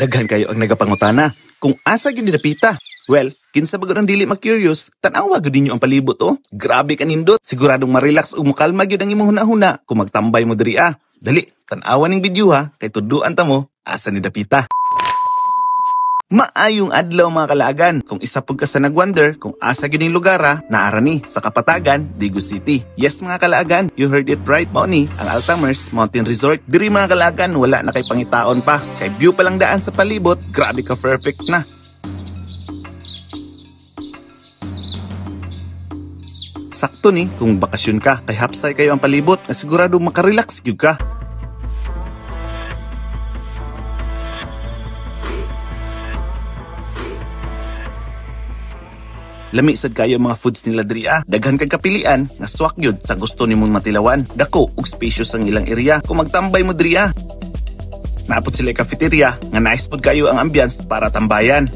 Daghan kayo ang nagapangutana. Kung asa gyud dapita. Well, kinsa bagod ang dili ma-curious, tan-awa gyud ninyo ang palibot oh. Grabe ka nindot. Siguradong ma-relax ug mokalma gyud ang imong hunahuna kung magtambay mo diri ah. Dali, tan-awa ning video ha, kay tuduan ta mo asa ni dapita. Maayong adlaw mga kalaagan. Kung isa pud ka sa nagwonder kung asa gyud ning lugar naara ni sa Kapatagan, Dagu City. Yes mga kalaagan, you heard it right. Mao ni ang Altamers Mountain Resort. Diri mga kalaagan wala na kay pangitaon pa. Kay view pa lang daan sa palibot, grabe ka perfect na. Sakto ni kung bakasyon ka, kay hapsay kayo ang palibot na sigurado makarelax gyud ka. Lami sad kayo mga foods nila diri Daghan kag kapilian nga swak gyud sa gusto nimong matilawan. Dako ug spacious ang ilang area kung magtambay mo diri Naapot sila cafeteria nga nice pud kayo ang ambience para tambayan.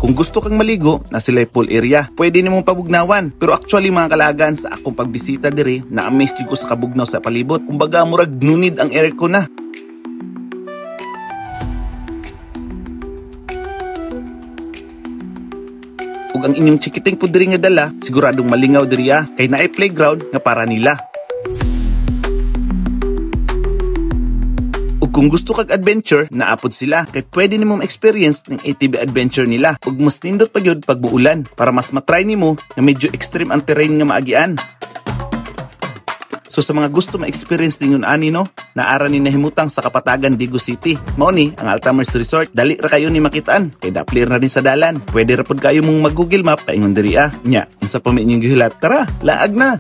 Kung gusto kang maligo, na sila pool area. Pwede nimong pabugnawan. Pero actually mga kalagan, sa akong pagbisita diri, na-amaze ko sa kabugnaw sa palibot. Kumbaga murag nunid ang aircon na. Ug ang inyong chikiting po diri nga dala, siguradong malingaw diri kay naay playground nga para nila. Ug kung gusto kag adventure, naapod sila kay pwede nimong experience ng ATV adventure nila. Ug mas nindot pa gyud pag buulan para mas matry nimo nga medyo extreme ang terrain nga maagian. So sa mga gusto ma-experience ningon ani no, naara ni nahimutang sa Kapatagan, Dagu City. Mao ni ang Altamers Resort. Dali ra kayo ni makitaan kay daplir na din sa dalan. Pwede ra pud kayo mong mag-Google Map paingon diri Nya, unsa pa mi inyong gihulat? Tara, laag na.